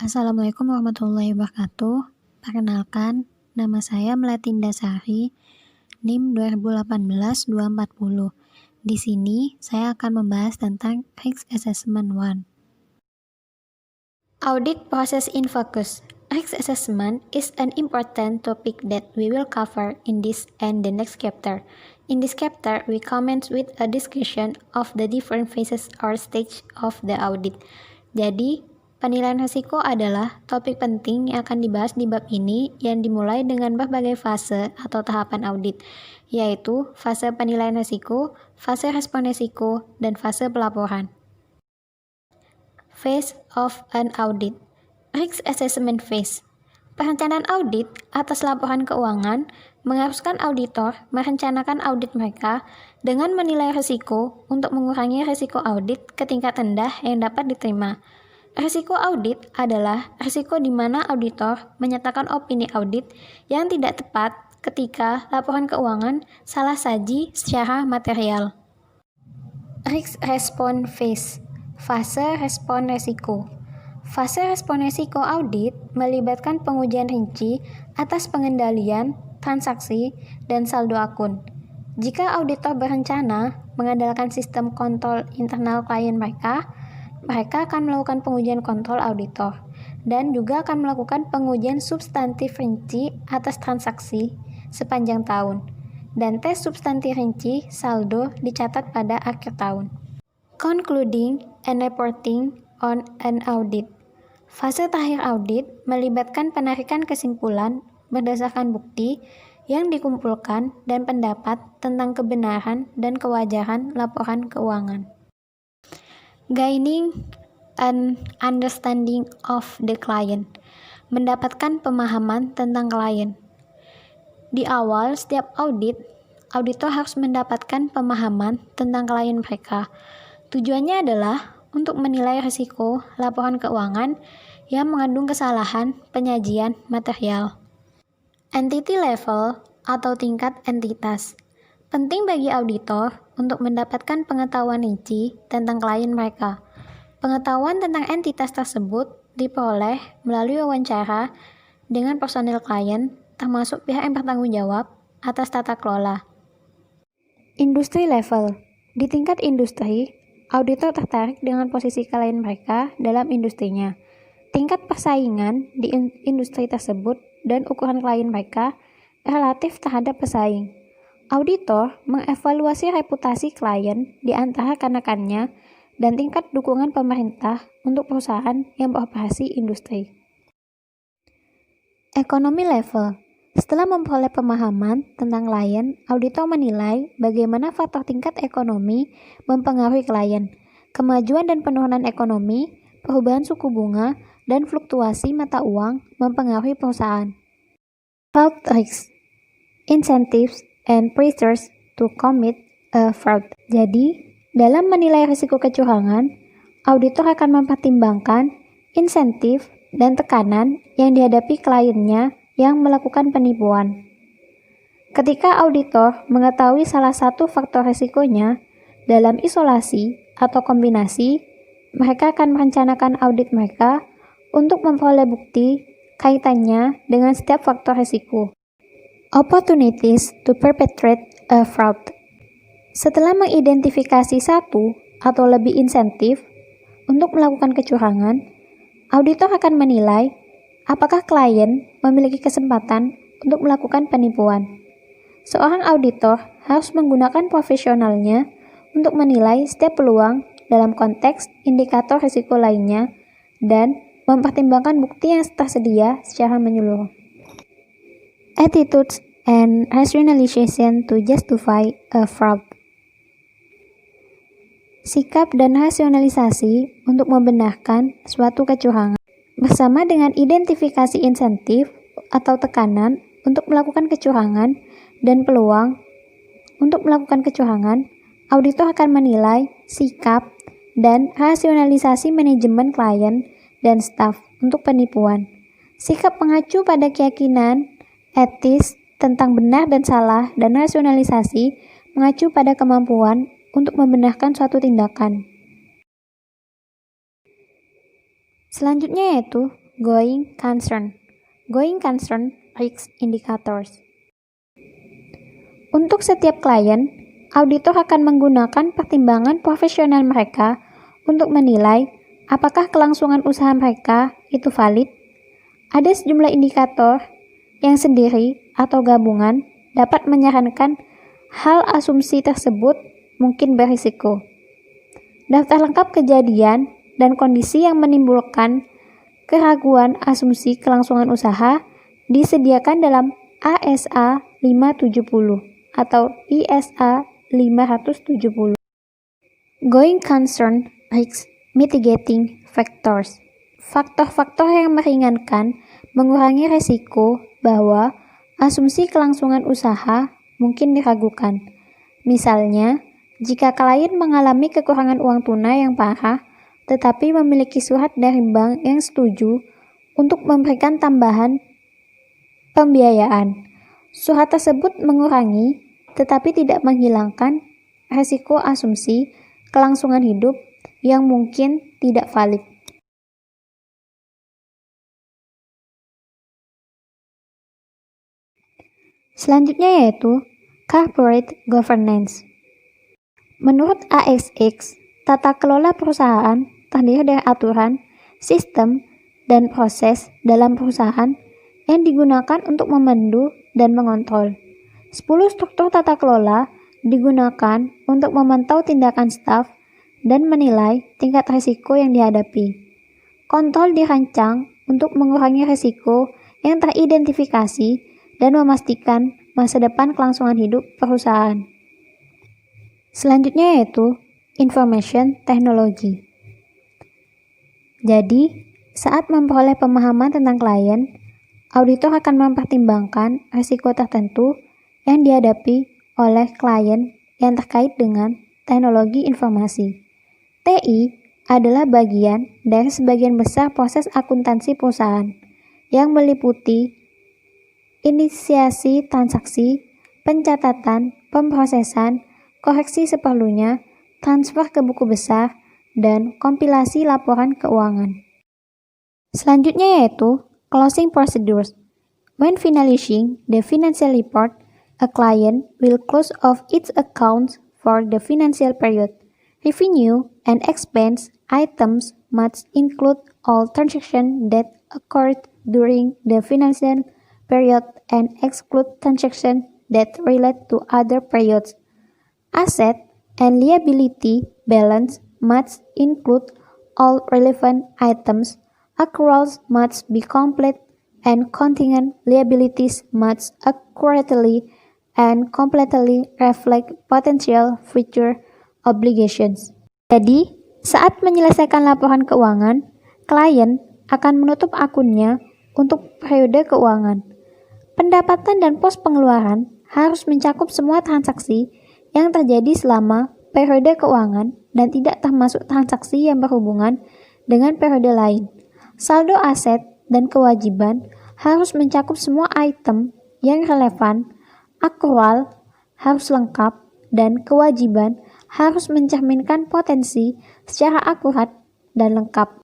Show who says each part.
Speaker 1: Assalamualaikum warahmatullahi wabarakatuh. Perkenalkan, nama saya Melatinda Sari, NIM 2018-240. Di sini, saya akan membahas tentang Risk Assessment 1. Audit Process in Focus. Risk assessment is an important topic that we will cover in this and the next chapter. In this chapter, we comment with a discussion of the different phases or stage of the audit. Jadi, penilaian risiko adalah topik penting yang akan dibahas di bab ini yang dimulai dengan berbagai fase atau tahapan audit, yaitu fase penilaian risiko, fase respon risiko, dan fase pelaporan. Phase of an audit. Risk assessment phase. Perencanaan audit atas laporan keuangan mengharuskan auditor merencanakan audit mereka dengan menilai risiko untuk mengurangi risiko audit ke tingkat rendah yang dapat diterima. Risiko audit adalah risiko di mana auditor menyatakan opini audit yang tidak tepat ketika laporan keuangan salah saji secara material. Risk response phase. Fase respon risiko. Fase respon risiko audit melibatkan pengujian rinci atas pengendalian, transaksi, dan saldo akun. Jika auditor berencana mengandalkan sistem kontrol internal klien mereka akan melakukan pengujian kontrol auditor dan juga akan melakukan pengujian substantif rinci atas transaksi sepanjang tahun. Dan tes substantif rinci saldo dicatat pada akhir tahun. Concluding and reporting on an audit. Fase terakhir audit melibatkan penarikan kesimpulan berdasarkan bukti yang dikumpulkan dan pendapat tentang kebenaran dan kewajaran laporan keuangan. Gaining an understanding of the client. Mendapatkan pemahaman tentang klien. Di awal setiap audit, auditor harus mendapatkan pemahaman tentang klien mereka. Tujuannya adalah untuk menilai risiko laporan keuangan yang mengandung kesalahan penyajian material. Entity level atau tingkat entitas. Penting bagi auditor untuk mendapatkan pengetahuan rinci tentang klien mereka. Pengetahuan tentang entitas tersebut diperoleh melalui wawancara dengan personil klien, termasuk pihak yang bertanggung jawab atas tata kelola. Industri level. Di tingkat industri, auditor tertarik dengan posisi klien mereka dalam industrinya, tingkat persaingan di industri tersebut, dan ukuran klien mereka relatif terhadap pesaing. Auditor mengevaluasi reputasi klien di antara rekan-rekannya dan tingkat dukungan pemerintah untuk perusahaan yang beroperasi industri. Ekonomi level. Setelah memperoleh pemahaman tentang klien, auditor menilai bagaimana faktor tingkat ekonomi mempengaruhi klien, kemajuan dan penurunan ekonomi, perubahan suku bunga, dan fluktuasi mata uang mempengaruhi perusahaan. Fraud risk, incentives, and pressures to commit a fraud. Jadi, dalam menilai risiko kecurangan, auditor akan mempertimbangkan insentif dan tekanan yang dihadapi kliennya yang melakukan penipuan. Ketika auditor mengetahui salah satu faktor risikonya dalam isolasi atau kombinasi, mereka akan merencanakan audit mereka untuk memperoleh bukti kaitannya dengan setiap faktor risiko. Opportunities to perpetrate a fraud. Setelah mengidentifikasi satu atau lebih insentif untuk melakukan kecurangan, auditor akan menilai apakah klien memiliki kesempatan untuk melakukan penipuan. Seorang auditor harus menggunakan profesionalnya untuk menilai setiap peluang dalam konteks indikator risiko lainnya dan mempertimbangkan bukti yang tersedia secara menyeluruh. Attitudes and rationalization to justify a fraud. Sikap dan rasionalisasi untuk membenarkan suatu kecurangan. Bersama dengan identifikasi insentif atau tekanan untuk melakukan kecurangan dan peluang untuk melakukan kecurangan, auditor akan menilai sikap dan rasionalisasi manajemen klien dan staf untuk penipuan. Sikap mengacu pada keyakinan etis tentang benar dan salah, dan rasionalisasi mengacu pada kemampuan untuk membenarkan suatu tindakan. Selanjutnya yaitu Going concern. Going concern risk indicators. Untuk setiap klien, auditor akan menggunakan pertimbangan profesional mereka untuk menilai apakah kelangsungan usaha mereka itu valid. Ada sejumlah indikator yang sendiri atau gabungan dapat menyarankan hal asumsi tersebut mungkin berisiko. Daftar lengkap kejadian dan kondisi yang menimbulkan keraguan asumsi kelangsungan usaha disediakan dalam ASA 570 atau ISA 570. Going concern risk mitigating factors. Faktor-faktor yang meringankan mengurangi risiko bahwa asumsi kelangsungan usaha mungkin diragukan. Misalnya, jika klien mengalami kekurangan uang tunai yang parah, tetapi memiliki surat dari bank yang setuju untuk memberikan tambahan pembiayaan. Surat tersebut mengurangi, tetapi tidak menghilangkan risiko asumsi kelangsungan hidup yang mungkin tidak valid. Selanjutnya yaitu corporate governance. Menurut AXX, tata kelola perusahaan terdiri dari aturan, sistem, dan proses dalam perusahaan yang digunakan untuk memandu dan mengontrol. 10 struktur tata kelola digunakan untuk memantau tindakan staf dan menilai tingkat risiko yang dihadapi. Kontrol dirancang untuk mengurangi risiko yang teridentifikasi dan memastikan masa depan kelangsungan hidup perusahaan. Selanjutnya yaitu information technology. Jadi, saat memperoleh pemahaman tentang klien, auditor akan mempertimbangkan risiko tertentu yang dihadapi oleh klien yang terkait dengan teknologi informasi. TI adalah bagian dari sebagian besar proses akuntansi perusahaan yang meliputi inisiasi transaksi, pencatatan, pemrosesan, koreksi seperlunya, transfer ke buku besar, dan kompilasi laporan keuangan. Selanjutnya yaitu closing procedures. When finalizing the financial report, a client will close off its accounts for the financial period. Revenue and expense items must include all transactions that occurred during the financial period and exclude transactions that relate to other periods. Asset and liability balance must include all relevant items. Accruals must be complete and contingent liabilities must accurately and completely reflect potential future obligations. Jadi, saat menyelesaikan laporan keuangan, klien akan menutup akunnya untuk periode keuangan. Pendapatan dan pos pengeluaran harus mencakup semua transaksi yang terjadi selama periode keuangan dan tidak termasuk transaksi yang berhubungan dengan periode lain. Saldo aset dan kewajiban harus mencakup semua item yang relevan, akrual harus lengkap, dan kewajiban harus mencerminkan potensi secara akurat dan lengkap.